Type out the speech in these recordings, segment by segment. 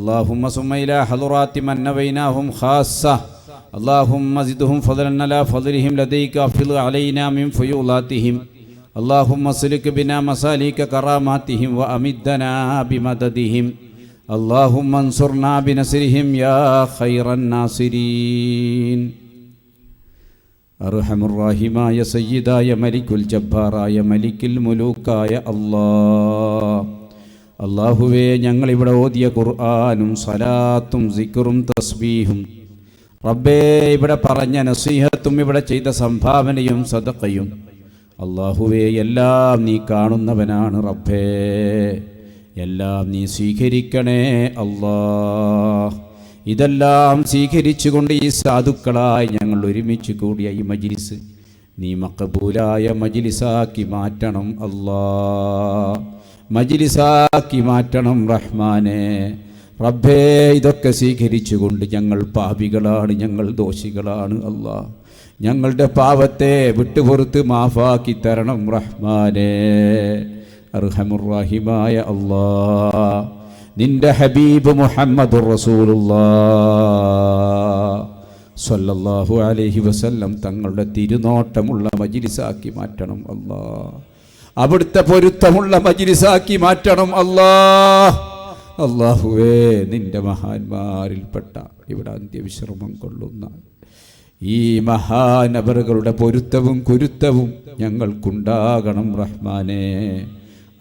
اللهم صم إلى حضرات من نبيناهم خاصة اللهم زدهم فضلا على فضلهم لديك أفضل علينا من فيولاتهم اللهم سلك بنا مسالك كراماتهم وأمدنا بمددهم اللهم انصرنا بنصرهم يا خير الناصرين അർഹമുർറഹീമായ സയ്യിദായ മലിക്കുൽ ജബ്ബാറായ മലിക്കുൽ മുലൂക്കായ അല്ലാഹുവേ ഞങ്ങളിവിടെ ഓതിയ ഖുർആനും സലാത്തും സിക്റും തസ്ബീഹും റബ്ബേ ഇവിടെ പറഞ്ഞ നസീഹത്തും ഇവിടെ ചെയ്ത സംഭാവനയും സദഖയും അല്ലാഹുവേ എല്ലാം നീ കാണുന്നവനാണ് റബ്ബേ എല്ലാം നീ സ്വീകരിക്കണേ അല്ലാഹ് ഇതെല്ലാം സ്വീകരിച്ചുകൊണ്ട് ഈ സാധുക്കളായി ഞങ്ങൾ ഒരുമിച്ച് കൂടിയ ഈ മജ്ലിസ് നീ മഖബൂലായ മജ്ലിസാക്കി മാറ്റണം അല്ലാഹ് മജ്ലിസാക്കി മാറ്റണം റഹ്മാനേ റബ്ബേ ഇതൊക്കെ സ്വീകരിച്ചുകൊണ്ട് ഞങ്ങൾ പാപികളാണ് ഞങ്ങൾ ദോഷികളാണ് അല്ലാഹ് ഞങ്ങളുടെ പാവത്തെ വിട്ടുപുറത്ത് മാഫാക്കി തരണം റഹ്മാനേ അർഹമുർറഹീമായ അല്ലാഹ് നിന്റെ ഹബീബ് മുഹമ്മദുർ റസൂലുള്ളാഹ് സ്വല്ലല്ലാഹു അലൈഹി വസല്ലം തങ്ങളുടെ തിരുനോട്ടമുള്ള മജ്ലിസാക്കി മാറ്റണം അല്ലാഹ് അവിടുത്തെ പൊരുത്തമുള്ള മജ്ലിസാക്കി മാറ്റണം അല്ലാഹ് അല്ലാഹുവേ നിന്റെ മഹാന്മാരിൽപ്പെട്ട ഇവിടെ അന്ത്യവിശ്രമം കൊള്ളുന്ന ഈ മഹാനവറുകളുടെ പൊരുത്തവും കുരുത്തവും ഞങ്ങൾക്കുണ്ടാകണം റഹ്മാനേ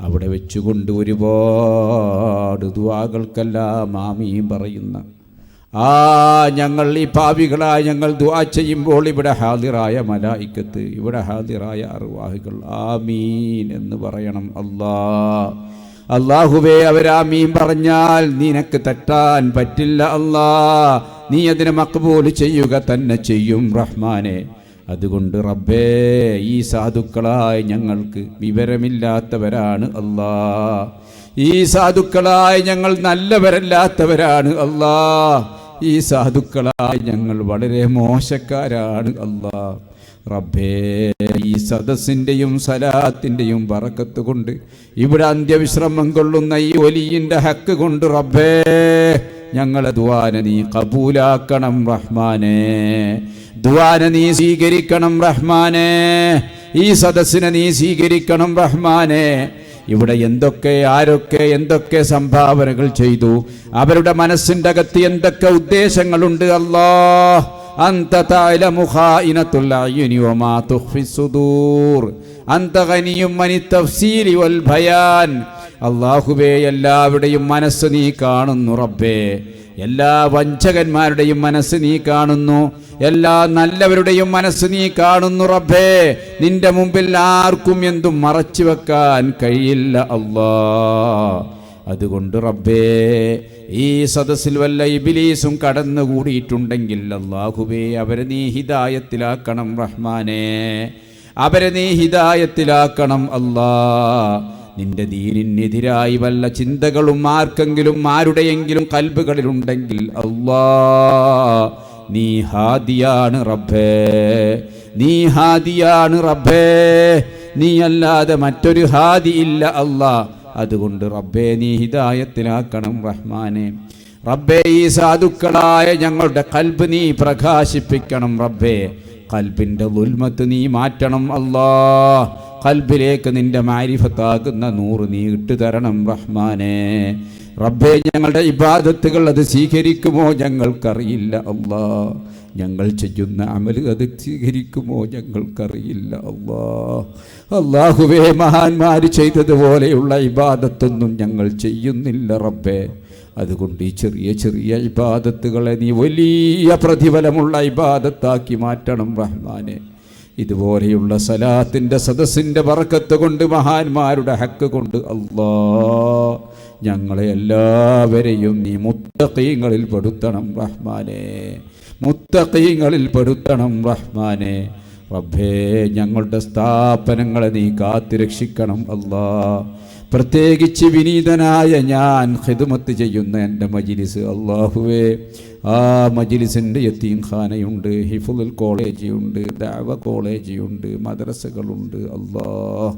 അവിടെ വെച്ചുകൊണ്ട് ഒരുപാട് ദുആകൾക്കെല്ലാം ആമീൻ പറയുന്ന ഞങ്ങൾ ഈ പാപികളായ ഞങ്ങൾ ദുആ ചെയ്യുമ്പോൾ ഇവിടെ ഹാദിറായ മലായിക്കത്ത് ഇവിടെ ഹാദിറായ അർവാഹികൾ ആമീൻ എന്ന് പറയണം അല്ലാഹുവേ അവരാമീൻ പറഞ്ഞാൽ നിനക്ക് തെറ്റാൻ പറ്റില്ല അല്ലാഹ് നീ അതിനെ മഖ്ബൂൽ ചെയ്യുക തന്നെ ചെയ്യും റഹ്മാനെ അതുകൊണ്ട് റബ്ബേ ഈ സാധുക്കളായ ഞങ്ങൾക്ക് വിവരമില്ലാത്തവരാണ് അല്ലാഹ് ഈ സാധുക്കളായ ഞങ്ങൾ നല്ലവരല്ലാത്തവരാണ് അല്ലാഹ് ഈ സാധുക്കളായ ഞങ്ങൾ വളരെ മോശക്കാരാണ് അല്ലാഹ് റബ്ബേ ഈ സദസ്സിൻ്റെയും സലാത്തിൻ്റെയും ബറക്കത്ത് കൊണ്ട് ഇവിടെ അന്ത്യവിശ്രമം കൊള്ളുന്ന ഈ വലിയൻ്റെ ഹക്ക് കൊണ്ട് റബ്ബേ ഞങ്ങളെ ദുആന നീ കബൂലാക്കണം റഹ്മാനേ ദുആന നീ സ്വീകരിക്കണം റഹ്മാനേ ഈ സദസ്സിനെ നീ സ്വീകരിക്കണം റഹ്മാനേ ഇവിടെ എന്തൊക്കെ ആരൊക്കെ എന്തൊക്കെ സംഭാവനകൾ ചെയ്തു അവരുടെ മനസ്സിൻ്റെ അകത്ത് എന്തൊക്കെ ഉദ്ദേശങ്ങളുണ്ട് അല്ലാഹ് അൻത തഅലമു ഖായിനത്തുൽ അയ്യുനി വമാ തുഖ്ഫി സുദൂർ അൻത ഗനിയും അനി തഫ്സീരി വൽ ബയാൻ അല്ലാഹുവേ എല്ലാവരുടെയും മനസ്സ് നീ കാണുന്നു റബ്ബേ എല്ലാ വഞ്ചകന്മാരുടെയും മനസ്സ് നീ കാണുന്നു എല്ലാ നല്ലവരുടെയും മനസ്സ് നീ കാണുന്നു റബ്ബേ നിന്റെ മുമ്പിൽ ആർക്കും എന്തും മറച്ചു വെക്കാൻ കഴിയില്ല അല്ലാഹ് അതുകൊണ്ട് റബ്ബേ ഈ സദസ്സിൽ വല്ല ഇബ്ലീസും കടന്നുകൂടിയിട്ടുണ്ടെങ്കിൽ അല്ലാഹുവേ അവരെ നീ ഹിദായത്തിലാക്കണം റഹ്മാനേ അവരെ നീ ഹിദായത്തിലാക്കണം അല്ലാഹ് നിന്റെ ദീനിനെതിരായി വല്ല ചിന്തകളും ആർക്കെങ്കിലും ആരുടെയെങ്കിലും കൽബുകളിലുണ്ടെങ്കിൽ അല്ലാഹ് നീ ഹാദിയാണ് റബ്ബേ നീ ഹാദിയാണ് റബ്ബേ നീ അല്ലാതെ മറ്റൊരു ഹാദി ഇല്ല അല്ലാഹ് അതുകൊണ്ട് റബ്ബേ നീ ഹിദായത്തിലാക്കണം റഹ്മാനെ റബ്ബേ ഈ സാധുക്കളായ ഞങ്ങളുടെ കൽബ് നീ പ്രകാശിപ്പിക്കണം റബ്ബേ കൽബിൻ്റെ ദുൽമത്ത് നീ മാറ്റണം അല്ലാഹ് കൽബിലേക്ക് നിന്റെ മാരിഫത്താകുന്ന നൂറ് നീ ഇട്ടുതരണം റഹ്മാനേ റബ്ബേ ഞങ്ങളുടെ ഇബാദത്തുകൾ അത് സ്വീകരിക്കുമോ ഞങ്ങൾക്കറിയില്ല അല്ലാഹ് ഞങ്ങൾ ചെയ്യുന്ന അമൽ അത് സ്വീകരിക്കുമോ ഞങ്ങൾക്കറിയില്ല അല്ലാഹ് അല്ലാഹുവേ മഹാന്മാർ ചെയ്തതുപോലെയുള്ള ഇബാദത്തൊന്നും ഞങ്ങൾ ചെയ്യുന്നില്ല റബ്ബേ അതുകൊണ്ട് ഈ ചെറിയ ചെറിയ ഇബാദത്തുകളെ നീ വലിയ പ്രതിഫലമുള്ള ഇബാദത്താക്കി മാറ്റണം റഹ്മാനെ ഇതുപോലെയുള്ള സലാത്തിൻ്റെ സദസ്സിൻ്റെ ബറക്കത്ത് കൊണ്ട് മഹാന്മാരുടെ ഹക്ക് കൊണ്ട് അല്ലാഹ് ഞങ്ങളെ എല്ലാവരെയും നീ മുത്തഖീങ്ങളിൽ പെടുത്തണം റഹ്മാനെ മുത്തഖീങ്ങളിൽ പെടുത്തണം റഹ്മാനെ റബ്ബേ ഞങ്ങളുടെ സ്ഥാപനങ്ങളെ നീ കാത്തുരക്ഷിക്കണം അല്ലാഹ് പ്രത്യേകിച്ച് വിനീതനായ ഞാൻ ഖിദ്മത്ത് ചെയ്യുന്ന എൻ്റെ മജ്ലിസ് അല്ലാഹുവേ ആ മജ്ലിസിൻ്റെ യതീംഖാനയുണ്ട് ഹിഫ്ളുൽ കോളേജ് ഉണ്ട് ദഅവ കോളേജ് ഉണ്ട് മദ്രസകളുണ്ട് അല്ലാഹ്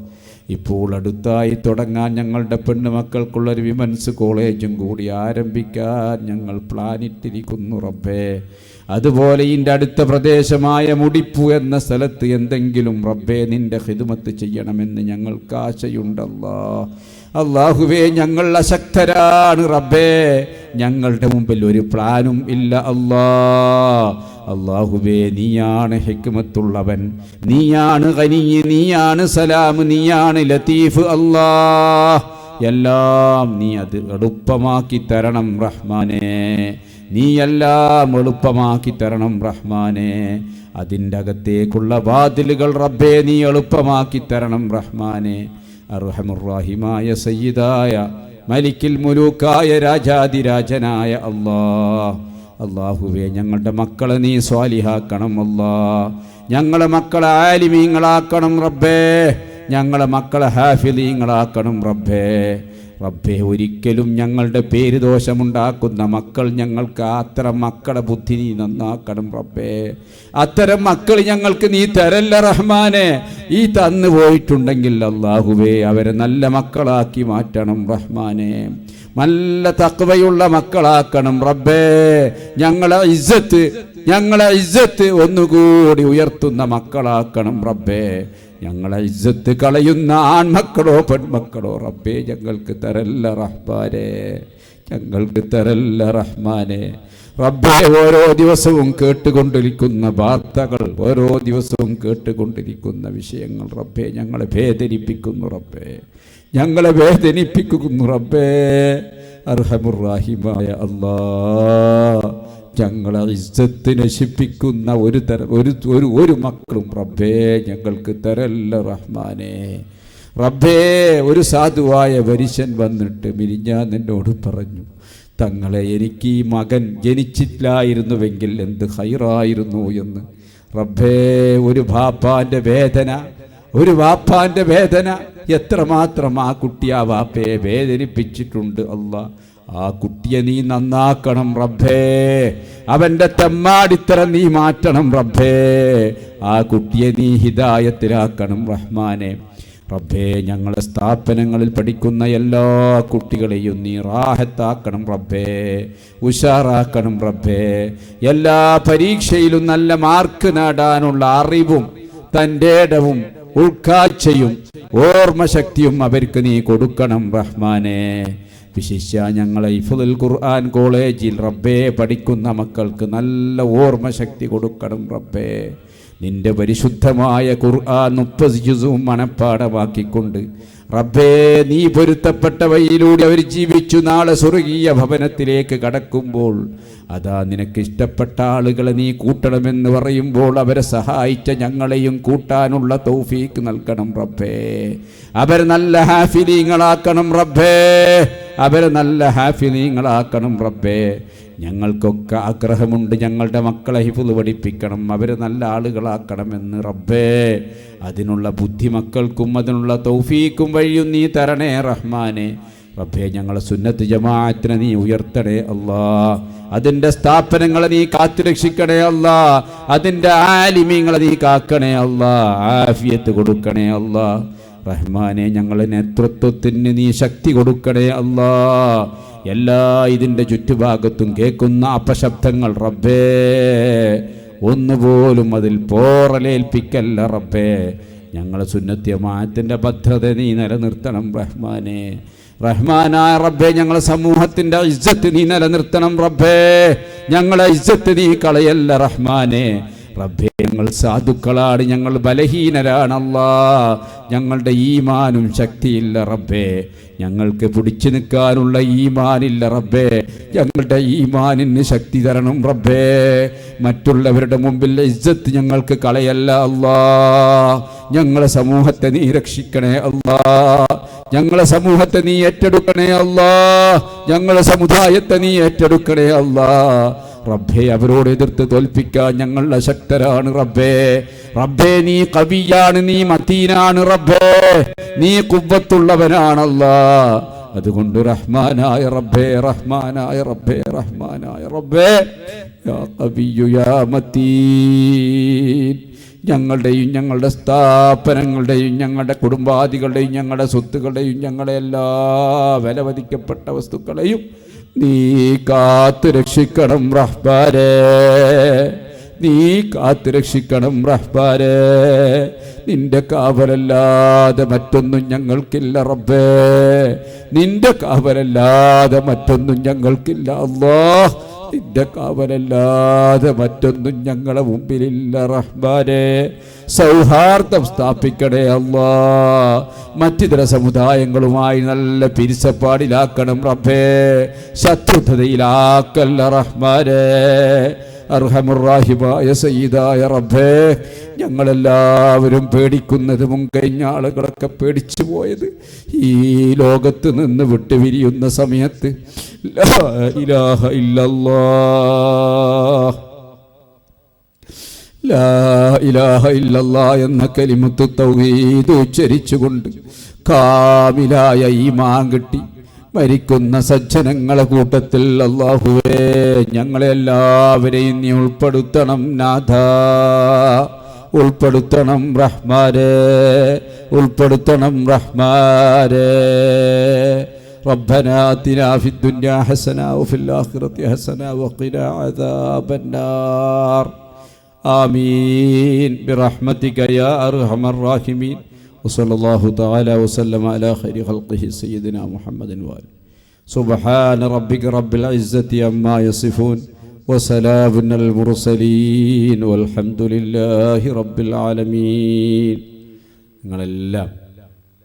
ഇപ്പോൾ അടുത്തായി തുടങ്ങാൻ ഞങ്ങളുടെ പെണ്ണുമക്കൾക്കുള്ളൊരു വിമൻസ് കോളേജും കൂടി ആരംഭിക്കാൻ ഞങ്ങൾ പ്ലാനിട്ടിരിക്കുന്നു റബ്ബേ. അതുപോലെ ഇതിൻ്റെ അടുത്ത പ്രദേശമായ മുടിപ്പു എന്ന സ്ഥലത്ത് എന്തെങ്കിലും റബ്ബേ നിൻ്റെ ഖിദ്മത്ത് ചെയ്യണമെന്ന് ഞങ്ങൾക്ക് ആശയുണ്ടല്ലാ. അല്ലാഹുവേ, ഞങ്ങൾ അശക്തരാണ് റബ്ബേ, ഞങ്ങളുടെ മുമ്പിൽ ഒരു പ്ലാനും ഇല്ല അല്ലാ. അല്ലാഹുവേ, നീയാണ് ഹിക്മത്തുള്ളവൻ, നീയാണ് ഗനി, നീയാണ് സലാം, നീയാണ് ലത്തീഫ്. അല്ലാ, എല്ലാം നീ അത് എളുപ്പമാക്കി തരണം റഹ്മാനേ, നീ എല്ലാം എളുപ്പമാക്കി തരണം റഹ്മാനേ. അതിൻ്റെ അകത്തേക്കുള്ള വാതിലുകൾ റബ്ബേ നീ എളുപ്പമാക്കി തരണം റഹ്മാനേ. അർഹമുർറഹീമായ സയ്യിദായ മലിക്കിൽ മുലൂക്കായ രാജാതിരാജനായ അല്ലാഹുവേ, ഞങ്ങളുടെ മക്കളെ നീ സ്വാലിഹാക്കണം അല്ലാ. ഞങ്ങളെ മക്കളെ ആലിമീങ്ങളാക്കണം റബ്ബേ, ഞങ്ങളെ മക്കളെ ഹാഫിളീങ്ങളാക്കണം റബ്ബേ. ഒരിക്കലും ഞങ്ങളുടെ പേര് ദോഷമുണ്ടാക്കുന്ന മക്കൾ ഞങ്ങൾക്ക്, അത്തരം മക്കളെ ബുദ്ധി നീ നന്നാക്കണം റബ്ബേ. അത്തരം മക്കൾ ഞങ്ങൾക്ക് നീ തരല്ല റഹ്മാനെ. ഈ തന്നു പോയിട്ടുണ്ടെങ്കിൽ അല്ലാഹുവേ അവരെ നല്ല മക്കളാക്കി മാറ്റണം റഹ്മാനെ, നല്ല തഖ്വയുള്ള മക്കളാക്കണം റബ്ബേ. ഞങ്ങളെ ഇസ്സത്ത് ഒന്നുകൂടി ഉയർത്തുന്ന മക്കളാക്കണം റബ്ബേ. ഞങ്ങളെ ഇസ്സത്ത് കളയുന്ന ആൺമക്കളോ പെൺമക്കളോ റബ്ബേ ഞങ്ങൾക്ക് തരല്ല റഹ്മാനെ, ഞങ്ങൾക്ക് തരല്ല റഹ്മാനെ. റബ്ബേ, ഓരോ ദിവസവും കേട്ടുകൊണ്ടിരിക്കുന്ന വാർത്തകൾ, ഓരോ ദിവസവും കേട്ടുകൊണ്ടിരിക്കുന്ന വിഷയങ്ങൾ റബ്ബേ ഞങ്ങളെ വേദനിപ്പിക്കുന്നു റബ്ബേ, ഞങ്ങളെ വേദനിപ്പിക്കുന്നു റബ്ബേ. അർഹമുർറഹീമായ അല്ലാഹ്, ഞങ്ങളെ ഇസ്സത്ത് നശിപ്പിക്കുന്ന ഒരു മക്കളും റബ്ബേ ഞങ്ങൾക്ക് തരല്ല റഹ്മാനെ. റബ്ബേ, ഒരു സാധുവായ വരിശൻ വന്നിട്ട് മിനിഞ്ഞാന്ന് എന്നോട് പറഞ്ഞു, തങ്ങളെ എനിക്ക് ഈ മകൻ ജനിച്ചില്ലായിരുന്നുവെങ്കിൽ എന്ത് ഹൈറായിരുന്നു എന്ന്. റബ്ബേ, ഒരു വാപ്പാന്റെ വേദന എത്രമാത്രം ആ കുട്ടി ആ വാപ്പയെ വേദനിപ്പിച്ചിട്ടുണ്ട് അല്ലാ. ആ കുട്ടിയെ നീ നന്നാക്കണം റബ്ബേ, അവൻ്റെ തെമ്മാടിത്തരം നീ മാറ്റണം റബ്ബേ, ആ കുട്ടിയെ നീ ഹിദായത്തിലാക്കണം റഹ്മാനെ. റബ്ബേ, ഞങ്ങളെ സ്ഥാപനങ്ങളിൽ പഠിക്കുന്ന എല്ലാ കുട്ടികളെയും നീ റാഹത്താക്കണം റബ്ബേ, ഉഷാറാക്കണം റബ്ബേ. എല്ലാ പരീക്ഷയിലും നല്ല മാർക്ക് നേടാനുള്ള അറിവും തൻ്റെ ഇടവും ഉൾക്കാഴ്ചയും ഓർമ്മശക്തിയും അവർക്ക് നീ കൊടുക്കണം റഹ്മാനെ. വിശിഷ്യ ഞങ്ങളെ ഹിഫ്ളുൽ ഖുർആൻ കോളേജിൽ റബ്ബേ പഠിക്കുന്ന മക്കൾക്ക് നല്ല ഓർമ്മശക്തി കൊടുക്കണം റബ്ബേ. നിന്റെ പരിശുദ്ധമായ ഖുർആൻ 30 ജുസും മനപ്പാഠമാക്കിക്കൊണ്ട് റബ്ബേ നീ പൊരുത്തപ്പെട്ട വഴിയിലൂടെ അവർ ജീവിച്ചു നാളെ സ്വർഗീയ ഭവനത്തിലേക്ക് കടക്കുമ്പോൾ അതാ നിനക്ക് ഇഷ്ടപ്പെട്ട ആളുകളെ നീ കൂട്ടണമെന്ന് പറയുമ്പോൾ അവരെ സഹായിച്ച ഞങ്ങളെയും കൂട്ടാനുള്ള തൗഫീക്ക് നൽകണം റബ്ബേ. അവർ നല്ല ഹാഫിലീങ്ങളാക്കണം റബ്ബേ, അവരെ നല്ല ഹാഫിലീങ്ങളാക്കണം റബ്ബേ. ഞങ്ങൾക്കൊക്കെ ആഗ്രഹമുണ്ട് ഞങ്ങളുടെ മക്കളെ ഹിഫ്ള് പഠിപ്പിക്കണം, അവരെ നല്ല ആളുകളാക്കണമെന്ന് റബ്ബേ. അതിനുള്ള ബുദ്ധി മക്കൾക്കും അതിനുള്ള തൗഫീക്കും വഴിയും നീ തരണേ റഹ്മാനെ. റബ്ബേ, ഞങ്ങളെ സുന്നത്ത് ജമാഅത്തിനെ നീ ഉയർത്തണേ അല്ലാ, അതിൻ്റെ സ്ഥാപനങ്ങളെ നീ കാത്തുരക്ഷിക്കണേ അല്ലാ, അതിൻ്റെ ആലിമീങ്ങളെ നീ കാക്കണേ അല്ലാ, ആഫിയത്ത് കൊടുക്കണേ അല്ലാ റഹ്മാനെ. ഞങ്ങളെ നേതൃത്വത്തിന് നീ ശക്തി കൊടുക്കണേ അല്ലാ. എല്ലാ ഇതിൻ്റെ ചുറ്റുഭാഗത്തും കേൾക്കുന്ന അപശബ്ദങ്ങൾ റബ്ബേ ഒന്നുപോലും അതിൽ പോറലേൽപ്പിക്കല്ല റബ്ബേ. ഞങ്ങളെ സുന്നത്ത് ജമാഅത്തിൻ്റെ ഭദ്രത നീ നിലനിർത്തണം റഹ്മാനെ. റഹ്മാനായ റബ്ബേ, ഞങ്ങളെ സമൂഹത്തിൻ്റെ ഇസ്സത്ത് നീ നിലനിർത്തണം റബ്ബേ. ഞങ്ങളെ ഇസ്സത്ത് നീ കളയല്ല റഹ്മാനെ. റബ്ബേ, ഞങ്ങൾ സാധുക്കളാണ്, ഞങ്ങൾ ബലഹീനരാണല്ലാ, ഞങ്ങളുടെ ഈമാനും ശക്തിയില്ല റബ്ബേ. ഞങ്ങൾക്ക് പിടിച്ചു നിൽക്കാനുള്ള ഈമാനില്ല റബ്ബേ. ഞങ്ങളുടെ ഈമാനിന് ശക്തി തരണം റബ്ബേ. മറ്റുള്ളവരുടെ മുമ്പിൽ ഇസ്സത്ത് ഞങ്ങൾക്ക് കളയല്ല അല്ലാ. ഞങ്ങളെ സമൂഹത്തെ നീ രക്ഷിക്കണേ അല്ലാ. ഞങ്ങളെ സമൂഹത്തെ നീ ഏറ്റെടുക്കണേ അല്ലാ. ഞങ്ങളെ സമുദായത്തെ നീ ഏറ്റെടുക്കണേ അല്ലാ. റബ്ബേ, അവരോട് എതിർത്ത് തോൽപ്പിക്കാൻ ഞങ്ങൾ അശക്തരാണ് റബ്ബേ. റബ്ബേ, നീ കവിയാണ്, നീ മതീനാണ് റബ്ബേ, നീ ഖുവ്വത്തുള്ളവനാണല്ലാ. അതുകൊണ്ട് റഹ്മാനായ റബ്ബേ, റഹ്മാനായ റബ്ബേ, റഹ്മാനായ റബ്ബേ, യാ ഖവിയ്യു യാ മതീൻ, ഞങ്ങളുടെയും ഞങ്ങളുടെ സ്ഥാപനങ്ങളുടെയും ഞങ്ങളുടെ കുടുംബാദികളുടെയും ഞങ്ങളുടെ സ്വത്തുക്കളുടെയും ഞങ്ങളുടെ എല്ലാ വിലമതിക്കപ്പെട്ട വസ്തുക്കളെയും നീ കാത്തു രക്ഷിക്കണം റഹ്മാനേ. നീ കാത്തു രക്ഷിക്കണം റഹ്മാനേ. നിന്റെ കാവലല്ലാതെ മറ്റൊന്നും ഞങ്ങൾക്കില്ല റബ്ബേ. നിന്റെ കാവലല്ലാതെ മറ്റൊന്നും ഞങ്ങൾക്കില്ല അല്ലാഹ്. നിന്റെ കാവലല്ലാതെ മറ്റൊന്നും ഞങ്ങളെ മുമ്പിലില്ല റഹ്മാനേ. സൗഹാർദ്ദം സ്ഥാപിക്കണേ അല്ലാഹ്. മറ്റിതര സമുദായങ്ങളുമായി നല്ല പിരിസപ്പാടിലാക്കണം റബ്ബേ. ശത്രുതയിലാക്കല്ല റഹ്മാനേ. അർഹമുർറാഹിമായ സയ്യിദായ റബ്ബേ, ഞങ്ങളെല്ലാവരും പേടിക്കുന്നത് മുൻകഴിഞ്ഞ ആളുകളൊക്കെ പേടിച്ചു പോയത് ഈ ലോകത്ത് നിന്ന് വിട്ടുപിരിയുന്ന സമയത്ത് ലാ ഇലാഹ ഇല്ലല്ലാഹ്, ലാ ഇലാഹ ഇല്ലല്ലാഹ് എന്ന കലിമത്ത് തൗഹീദ് ഉച്ചരിച്ചുകൊണ്ട് കാമിലായ ഈമാൻ കിട്ടി മരിക്കുന്ന സജ്ജനങ്ങളെ കൂട്ടത്തിൽ അല്ലാഹുവേ ഞങ്ങളെല്ലാവരെയും നീ ഉൾപ്പെടുത്തണം നാഥ. ഉൾപ്പെടുത്തണം റഹ്മാനേ. ഉൾപ്പെടുത്തണം റഹ്മാനേ. റബ്ബനാ ആതിനാ ഫിദ്ദുനിയാ ഹസന വഫിൽ ആഖിറതി ഹസന വഖിനാ അദാബന്നാർ. ആമീൻ ബിറഹ്മതിക യാ അർഹമർ റഹീമീൻ. വസല്ലല്ലാഹു തആല വസല്ലമ അലാ ഖൈരി ഖൽഖിഹി സയ്യിദിനാ മുഹമ്മദിൻ വആലി. സുബ്ഹാന റബ്ബിക റബ്ബിൽ ഇസ്സതി അമ്മാ യസിഫൂൻ വസലാമുൻ അലൽ മുർസലീൻ വൽഹംദുലില്ലാഹി റബ്ബിൽ ആലമീൻ. നിങ്ങളെല്ലാം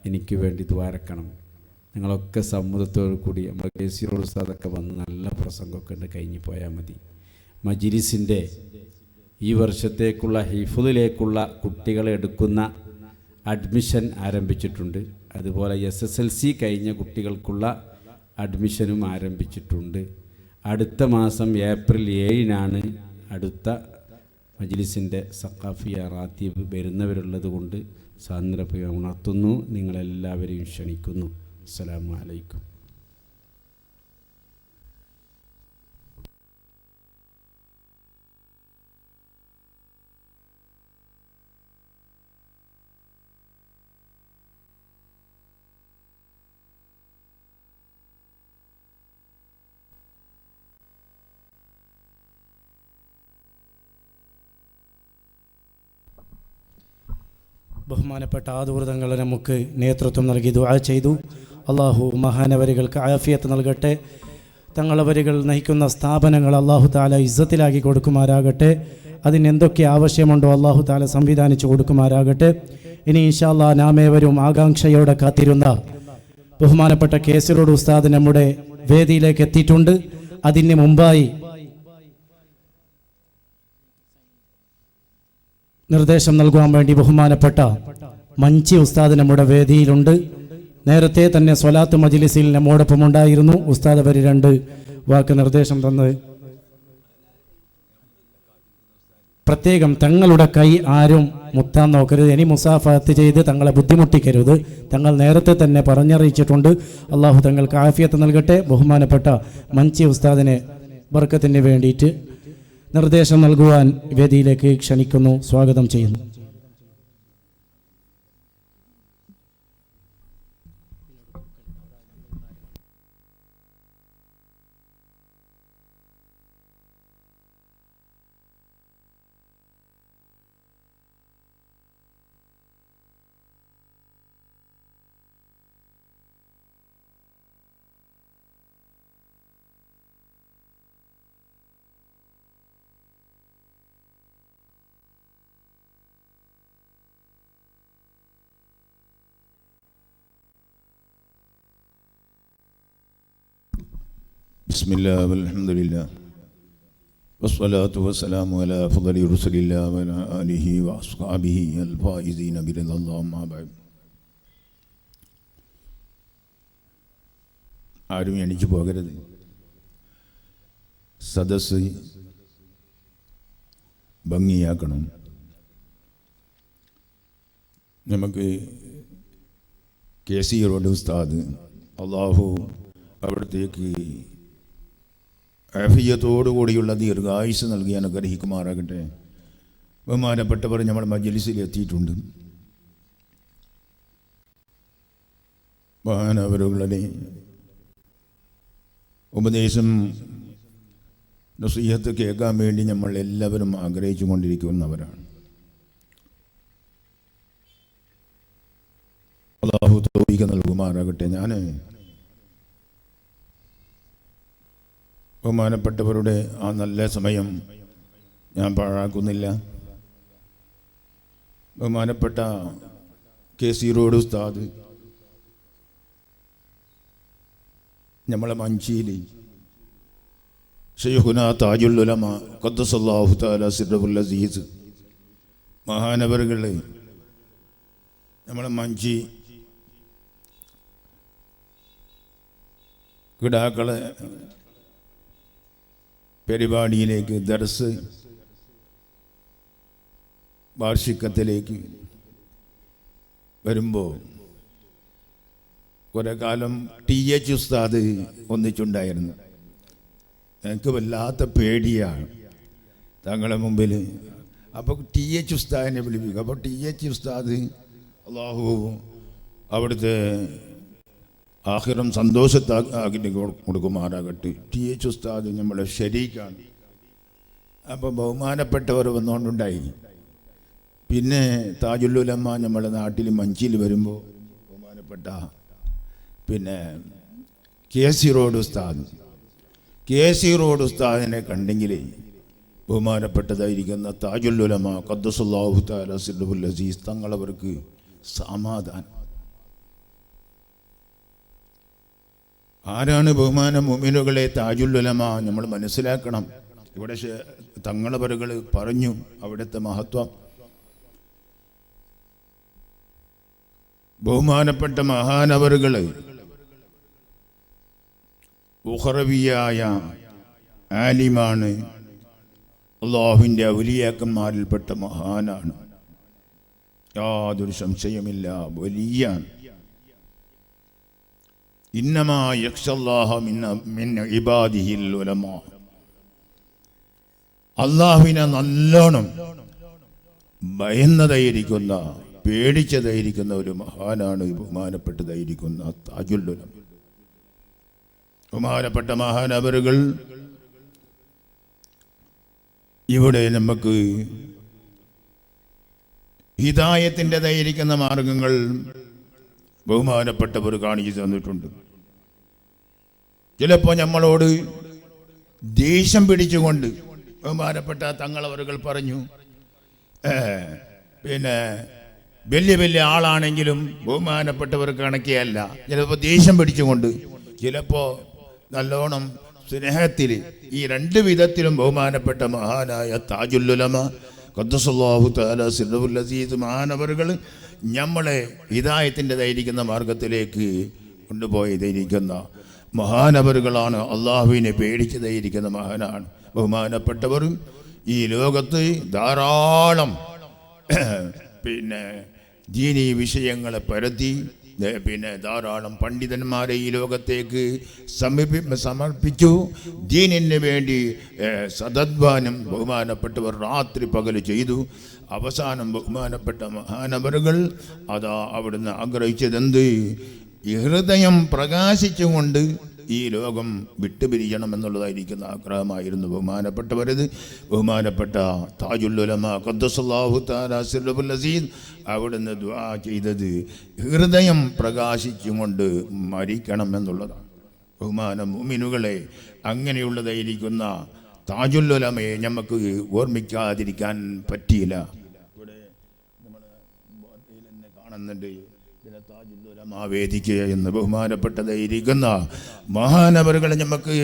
എനിക്ക് വേണ്ടി ദ്വാരക്കണം. നിങ്ങളൊക്കെ സമ്മതത്തോടു കൂടി നമ്മൾ കേസിറോൾ ഉസ്താദൊക്കെ വന്ന് നല്ല പ്രസംഗമൊക്കെ ഉണ്ട്, കഴിഞ്ഞു പോയാൽ മതി. മജ്‌ലിസിൻ്റെ ഈ വർഷത്തേക്കുള്ള ഹിഫ്ളിലേക്കുള്ള കുട്ടികളെ എടുക്കുന്ന അഡ്മിഷൻ ആരംഭിച്ചിട്ടുണ്ട്. അതുപോലെ SSLC കഴിഞ്ഞ കുട്ടികൾക്കുള്ള അഡ്മിഷനും ആരംഭിച്ചിട്ടുണ്ട്. അടുത്ത മാസം ഏപ്രിൽ 7-നാണ് അടുത്ത മജ്‌ലിസിൻ്റെ സഖാഫിയ റാത്തീബ് വരുന്നവരുള്ളത് കൊണ്ട് സാന്ദ്രപ്രിയം ഉണർത്തുന്നു. നിങ്ങളെല്ലാവരെയും ക്ഷണിക്കുന്നു. അസ്സലാമു അലൈക്കും. ബഹുമാനപ്പെട്ട ആദൂർതങ്ങൾ നമുക്ക് നേതൃത്വം നൽകി ദുആ ചെയ്തു. അള്ളാഹു മഹാനവരികൾക്ക് ആഫിയത്ത് നൽകട്ടെ. തങ്ങളവരികൾ നയിക്കുന്ന സ്ഥാപനങ്ങൾ അള്ളാഹു താല ഇസ്സത്തിലാക്കി കൊടുക്കുമാരാകട്ടെ. അതിനെന്തൊക്കെ ആവശ്യമുണ്ടോ അള്ളാഹു താല സംവിധാനിച്ചു കൊടുക്കുമാരാകട്ടെ. ഇനി ഇൻഷാ അല്ലാഹ് നാമേവരും ആകാംക്ഷയോടെ കാത്തിരുന്ന ബഹുമാനപ്പെട്ട കേസിറോഡ് ഉസ്താദ് നമ്മുടെ വേദിയിലേക്ക് എത്തിയിട്ടുണ്ട്. അതിന് മുമ്പായി നിർദ്ദേശം നൽകുവാൻ വേണ്ടി ബഹുമാനപ്പെട്ട മഞ്ചി ഉസ്താദ് നമ്മുടെ വേദിയിലുണ്ട്. നേരത്തെ തന്നെ സ്വലാത്ത് മജ്‌ലിസിൽ നമ്മോടൊപ്പം ഉണ്ടായിരുന്നു. ഉസ്താദ് അവർ 2 വാക്ക് നിർദ്ദേശം തന്ന് പ്രത്യേകം തങ്ങളുടെ കൈ ആരും മുത്താൻ നോക്കരുത്, ഇനി മുസാഫത്ത് ചെയ്ത് തങ്ങളെ ബുദ്ധിമുട്ടിക്കരുത്. തങ്ങൾ നേരത്തെ തന്നെ പറഞ്ഞറിയിച്ചിട്ടുണ്ട്. അള്ളാഹു തങ്ങൾക്ക് ആഫിയത്ത് നൽകട്ടെ. ബഹുമാനപ്പെട്ട മഞ്ചി ഉസ്താദിനെ ബർക്കത്തിന് വേണ്ടിയിട്ട് നിർദ്ദേശം നൽകുവാൻ വേദിയിലേക്ക് ക്ഷണിക്കുന്നു, സ്വാഗതം ചെയ്യുന്നു. بسم الله والحمد لله والصلاة والسلام على أفضل رسل الله وعلى آله وأصحابه الفائزين برضا الله ما بعد. ആരും എണിച്ചു പോകരുത്. സദസ്സ് ഭംഗിയാക്കണം. നമുക്ക് KC റോഡ് ഉസ്താദ് അള്ളാഹു അവിടത്തേക്ക് ആഫിയത്തോടുകൂടിയുള്ള ദീർഘായുസ് നൽകി അനുഗ്രഹിക്കുമാറാകട്ടെ. ബഹുമാനപ്പെട്ടവർ നമ്മൾ മജ്‌ലിസിൽ എത്തിയിട്ടുണ്ട്. മഹാനവരുകളുടെ ഉപദേശം നസീഹത്ത് കേൾക്കാൻ വേണ്ടി നമ്മൾ എല്ലാവരും ആഗ്രഹിച്ചു കൊണ്ടിരിക്കുന്നവരാണ്. അല്ലാഹു തൗഫീഖ് നൽകുമാറാകട്ടെ. ഞാൻ ബഹുമാനപ്പെട്ടവരുടെ ആ നല്ല സമയം ഞാൻ പാഴാക്കുന്നില്ല. ബഹുമാനപ്പെട്ട KC റോഡ് ഉസ്താദ് നമ്മളെ മഞ്ചിയിൽ ശൈഖുന താജുൽ ഉലമ ഖദ്ദസല്ലാഹു തആല സിർറുൽ അസീസ് മഹാനവറുകൾ നമ്മളെ മഞ്ചി കിടാക്കളെ പരിപാടിയിലേക്ക് ദർസ് വാർഷികത്തിലേക്ക് വരുമ്പോൾ കുറേ കാലം TH ഉസ്താദ് ഒന്നിച്ചുണ്ടായിരുന്നു. എനിക്ക് വല്ലാത്ത പേടിയാണ് തങ്ങളുടെ മുമ്പിൽ. അപ്പോൾ TH ഉസ്താദിനെ വിളിപ്പിക്കും. അപ്പോൾ TH ഉസ്താദ് അല്ലാഹു അവിടുത്തെ ആഖിറം സന്തോഷത്താക്കി കൊടുക്കുമാറാകട്ടെ. TH ഉസ്താദ് നമ്മളെ ശരീക്കാണ്. അപ്പോൾ ബഹുമാനപ്പെട്ടവർ വന്നുകൊണ്ടുണ്ടായി. പിന്നെ താജുൽ ഉലമ നമ്മളെ നാട്ടിൽ മഞ്ചിയിൽ വരുമ്പോൾ ബഹുമാനപ്പെട്ട പിന്നെ KC റോഡ് ഉസ്താദിനെ കണ്ടെങ്കിൽ ബഹുമാനപ്പെട്ടതായിരിക്കുന്ന താജുൽ ഉലമ ഖദ്ദസല്ലാഹു തആല സിർറുൽ അസീസ് തങ്ങളവർക്ക് സമാധാനം. ആരാണ് ബഹുമാന മുഅ്മിനുകളെ താജുൽ ഉലമ? നമ്മൾ മനസ്സിലാക്കണം. ഇവിടെ തങ്ങളവരുകൾ പറഞ്ഞു അവിടുത്തെ മഹത്വം. ബഹുമാനപ്പെട്ട മഹാനവറുകൾ ഉഖറവിയായ ആലിമാണ്. അല്ലാഹുവിൻ്റെ ഔലിയാക്കന്മാരിൽപ്പെട്ട മഹാനാണ്, യാതൊരു സംശയമില്ല. വലിയാണ്. ഇന്നമാ യഖ്ശല്ലാഹ മിൻ ഇബാദിഹിൽ ഉലമാ. അല്ലാഹുവിനെ നല്ലോണം ഭയന്നതായിരിക്കുന്ന പേടിച്ചതായിരിക്കുന്ന ഒരു മഹാനാണ് ബഹുമാനപ്പെട്ടതായിരിക്കുന്ന താജുൽ ഉലമ. ബഹുമാനപ്പെട്ട മഹാനവറുകൾ ഇവിടെ നമുക്ക് ഹിദായത്തിൻ്റെതായിരിക്കുന്ന മാർഗങ്ങൾ ബഹുമാനപ്പെട്ടവർ കാണിച്ചു തന്നിട്ടുണ്ട്. ചിലപ്പോൾ നമ്മളോട് ദേഷ്യം പിടിച്ചുകൊണ്ട് ബഹുമാനപ്പെട്ട തങ്ങളവറുകൾ പറഞ്ഞു, പിന്നെ വലിയ വലിയ ആളാണെങ്കിലും ബഹുമാനപ്പെട്ടവർ കണക്കിയല്ല. ചിലപ്പോൾ ദേഷ്യം പിടിച്ചുകൊണ്ട്, ചിലപ്പോൾ നല്ലോണം സ്നേഹത്തിൽ, ഈ രണ്ട് വിധത്തിലും ബഹുമാനപ്പെട്ട മഹാനായ താജുൽ ഉലമ ഖദ്ദസല്ലാഹു തആല സിർറുൽ അസീസ് മഹാനവറുകൾ നമ്മളെ ഹിദായത്തിൻ്റെതായിരിക്കുന്ന മാർഗത്തിലേക്ക് കൊണ്ടുപോയതായിരിക്കുന്ന മഹാനവറുകളാണ്. അള്ളാഹുവിനെ പേടിച്ചതായിരിക്കുന്ന മഹാനാണ് ബഹുമാനപ്പെട്ടവർ. ഈ ലോകത്ത് ധാരാളം പിന്നെ ദീനീ വിഷയങ്ങളെ പരത്തി പിന്നെ ധാരാളം പണ്ഡിതന്മാരെ ഈ ലോകത്തേക്ക് സമർപ്പിച്ചു. ദീനിന് വേണ്ടി സദദ്വാനം ബഹുമാനപ്പെട്ടവർ രാത്രി പകൽ ചെയ്തു. അവസാനം ബഹുമാനപ്പെട്ട മഹാനവറുകൾ അതാ അവിടുന്ന് ആഗ്രഹിച്ചതെന്ത്? ഹൃദയം പ്രകാശിച്ചുകൊണ്ട് ഈ ലോകം വിട്ടുപിരിയണമെന്നുള്ളതായിരിക്കുന്ന ആഗ്രഹമായിരുന്നു ബഹുമാനപ്പെട്ടവരത്. ബഹുമാനപ്പെട്ട താജുൽ ഉലമ ഖദ്ദസല്ലാഹു തആല സിർറുൽ അസീസ് അവിടുന്ന് ദുആ ചെയ്തത് ഹൃദയം പ്രകാശിച്ചുകൊണ്ട് മരിക്കണം എന്നുള്ളതാണ്. ബഹുമാന മുഅ്മിനുകളെ, അങ്ങനെയുള്ളതായിരിക്കുന്ന താജുൽ ഉലമയെ നമുക്ക് ഓർമ്മിക്കാതിരിക്കാൻ പറ്റിയില്ല. ഇവിടെ നമ്മൾ കാണുന്നുണ്ട് താജുൽ ഉലമ വേദിക എന്ന് ബഹുമാനപ്പെട്ടതായിരിക്കുന്ന മഹാനവറുകളെ നമുക്ക്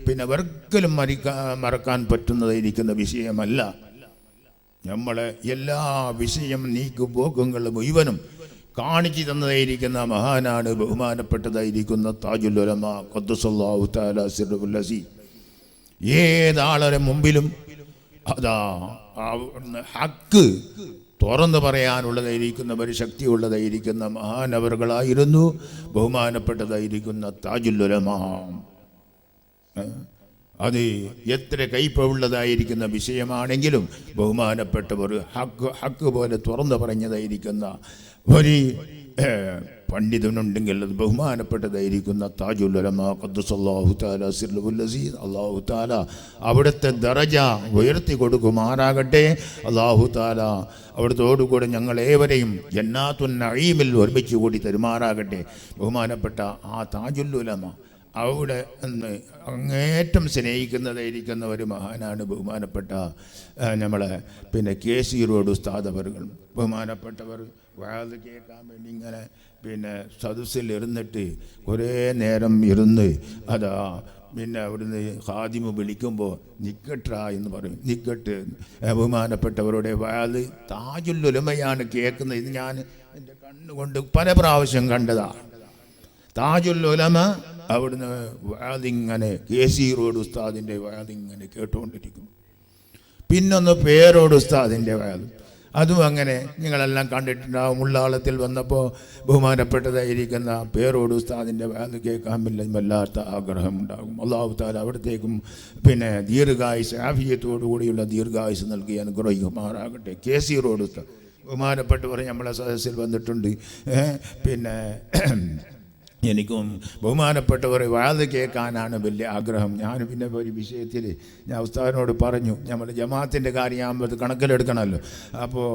പിന്നെ ഒരിക്കലും മറക്കാൻ പറ്റുന്നതായിരിക്കുന്ന വിഷയമല്ല. നമ്മളെ എല്ലാ വിഷയം നീക്കുപോക്കങ്ങൾ മുഴുവനും കാണിച്ചു തന്നതായിരിക്കുന്ന മഹാനാണ് ബഹുമാനപ്പെട്ടതായിരിക്കുന്ന താജുൽ ഉലമ ഖദ്ദസല്ലാഹു തആല സിർറുൽ അസീസ്. ഏതാളെ മുമ്പിലും അതാ ഹക്ക് തുറന്നു പറയാനുള്ളതായിരിക്കുന്ന ഒരു ശക്തിയുള്ളതായിരിക്കുന്ന മഹാനവറുകളായിരുന്നു ബഹുമാനപ്പെട്ടതായിരിക്കുന്ന താജുൽ ഉലമ. അത് എത്ര കൈപ്പുള്ളതായിരിക്കുന്ന വിഷയമാണെങ്കിലും ബഹുമാനപ്പെട്ടവർ ഹക്ക് പോലെ തുറന്നു പറഞ്ഞതായിരിക്കുന്ന ഒരു പണ്ഡിതനുണ്ടെങ്കിൽ അത് ബഹുമാനപ്പെട്ടതായിരിക്കുന്ന താജുൽ ഉലമാ ഖദ്ദസല്ലാഹു തആല സിർറുൽ അസീസ്. അല്ലാഹു തആല അവിടുത്തെ ദറജ ഉയർത്തി കൊടുക്കുമാറാകട്ടെ. അല്ലാഹു തആല അവിടുത്തോടുകൂടെ ഞങ്ങളേവരെയും ജന്നാത്തുൻ നഈമിൽ ഒരുമിച്ച് കൂടി തരുമാറാകട്ടെ. ബഹുമാനപ്പെട്ട ആ താജുൽ ഉലമ അവിടെ അങ്ങേറ്റം സ്നേഹിക്കുന്നതായിരിക്കുന്ന ഒരു മഹാനാണ് ബഹുമാനപ്പെട്ട നമ്മളെ KC റോഡ് ഉസ്താദ് അവറുകൾ. ബഹുമാനപ്പെട്ടവർ വഅദ് കേൾക്കാൻ വേണ്ടി ഇങ്ങനെ സദസ്സിൽ ഇരുന്നിട്ട് കുറേ നേരം ഇരുന്ന് അതാ അവിടുന്ന് ഖാദിമ് വിളിക്കുമ്പോൾ നിക്കട്രാ എന്ന് പറയും. നിക്കട്ട് ബഹുമാനപ്പെട്ടവരുടെ വഅദ് താജുൽ ഉലമയാണ് കേൾക്കുന്നത്. ഇത് ഞാൻ എൻ്റെ കണ്ണുകൊണ്ട് പല പ്രാവശ്യം കണ്ടതാണ്. താജുൽ ഉലമ അവിടുന്ന് വഅദിങ്ങനെ KC റോഡ് ഉസ്താദിൻ്റെ വഅദിങ്ങനെ കേട്ടുകൊണ്ടിരിക്കും. പിന്നൊന്ന് പേരോട് ഉസ്താദിൻ്റെ വഅദ്, അതും അങ്ങനെ നിങ്ങളെല്ലാം കണ്ടിട്ടുണ്ടാവും. ഉള്ളാളത്തിൽ വന്നപ്പോൾ ബഹുമാനപ്പെട്ടതായിരിക്കുന്ന പേരോട് ഉസ്താദിൻ്റെ വഅദ് കേൾക്കാൻ വല്ലാത്ത ആഗ്രഹം ഉണ്ടാകും. അല്ലാഹു തആല അവിടത്തേക്കും ദീർഘായുസ് ആഫിയത്തോടു കൂടിയുള്ള ദീർഘായുസ് നൽകി അനുഗ്രഹിക്കുമാറാകട്ടെ. KC റോഡ് ഉസ്താദ് ബഹുമാനപ്പെട്ടവർ നമ്മളെ സദസ്സിൽ വന്നിട്ടുണ്ട്. എനിക്കും ബഹുമാനപ്പെട്ടവരെ വഅദ് കേൾക്കാനാണ് വലിയ ആഗ്രഹം. ഞാൻ ഒരു വിഷയത്തിൽ ഞാൻ ഉസ്താദിനോട് പറഞ്ഞു, നമ്മുടെ ജമാഅത്തിൻ്റെ കാര്യമാകുമ്പോൾ കണക്കിലെടുക്കണമല്ലോ. അപ്പോൾ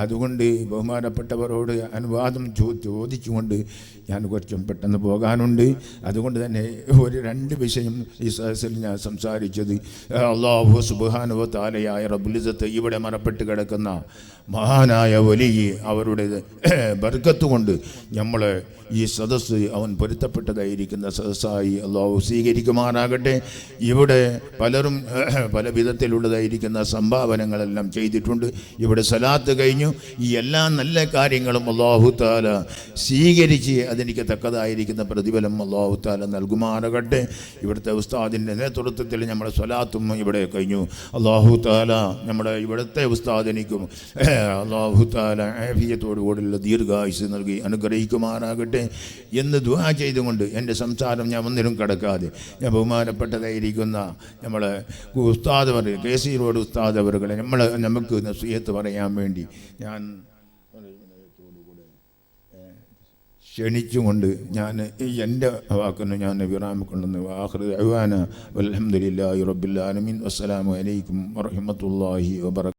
അതുകൊണ്ട് ബഹുമാനപ്പെട്ടവരോട് അനുവാദം ചോദിച്ചുകൊണ്ട് ഞാൻ കുറച്ചും പെട്ടെന്ന് പോകാനുണ്ട്. അതുകൊണ്ട് തന്നെ ഒരു 2 വിഷയം ഈ സദസ്സിൽ ഞാൻ സംസാരിച്ചത്, അല്ലാഹു സുബ്ഹാനഹു വ തആലയായ റബ്ബുൽ ഇസ്സത്ത് ഇവിടെ മറപ്പെട്ട് കിടക്കുന്ന മഹാനായ വലി അവരുടെ ബർക്കത്ത് കൊണ്ട് നമ്മൾ ഈ സദസ്സ് അവൻ പൊരുത്തപ്പെട്ടതായിരിക്കുന്ന സദസ്സായി അല്ലാഹു സ്വീകരിക്കുമാറാകട്ടെ. ഇവിടെ പലരും പല വിധത്തിലുള്ളതായിരിക്കുന്ന സംഭാവനകളെല്ലാം ചെയ്തിട്ടുണ്ട്. ഇവിടെ സലാത്ത് കഴിഞ്ഞു. ഈ എല്ലാ നല്ല കാര്യങ്ങളും അല്ലാഹു തആല സ്വീകരിച്ച് അതെനിക്ക് തക്കതായിരിക്കുന്ന പ്രതിഫലം അല്ലാഹു തആല നൽകുമാറാകട്ടെ. ഇവിടുത്തെ ഉസ്താദിൻ്റെ നേതൃത്വത്തിൽ നമ്മുടെ സ്വലാത്തും ഇവിടെ കഴിഞ്ഞു. അല്ലാഹു തആല നമ്മുടെ ഇവിടുത്തെ ഉസ്താദിനിക്കും അല്ലാഹു തആല ആഫിയത്തോടു കൂടിയുള്ള ദീർഘായുസ് നൽകി അനുഗ്രഹിക്കുമാറാകട്ടെ എന്ന് ദുആ ചെയ്തുകൊണ്ട് എൻ്റെ സംസാരം ഞാൻ ഒന്നിനും കടക്കാതെ ഞാൻ ബഹുമാനപ്പെട്ടതായിരിക്കുന്ന നമ്മളെ ഉസ്താദ് അവർ KC റോഡ് ഉസ്താദ് അവരുകളെ നമുക്ക് നസീഹത്ത് പറയാൻ വേണ്ടി ഞാൻ ക്ഷണിച്ചുകൊണ്ട് ഞാൻ എൻ്റെ വാക്കിന് ഞാൻ വിറാമിക്കൊണ്ടെന്ന് ആഖിറു ദഅ്വാന വൽഹംദുലില്ലാഹി റബ്ബിൽ ആലമീൻ. അസ്സലാമു അലൈക്കും വറഹ്മത്തുള്ളാഹി വബറകാതുഹു.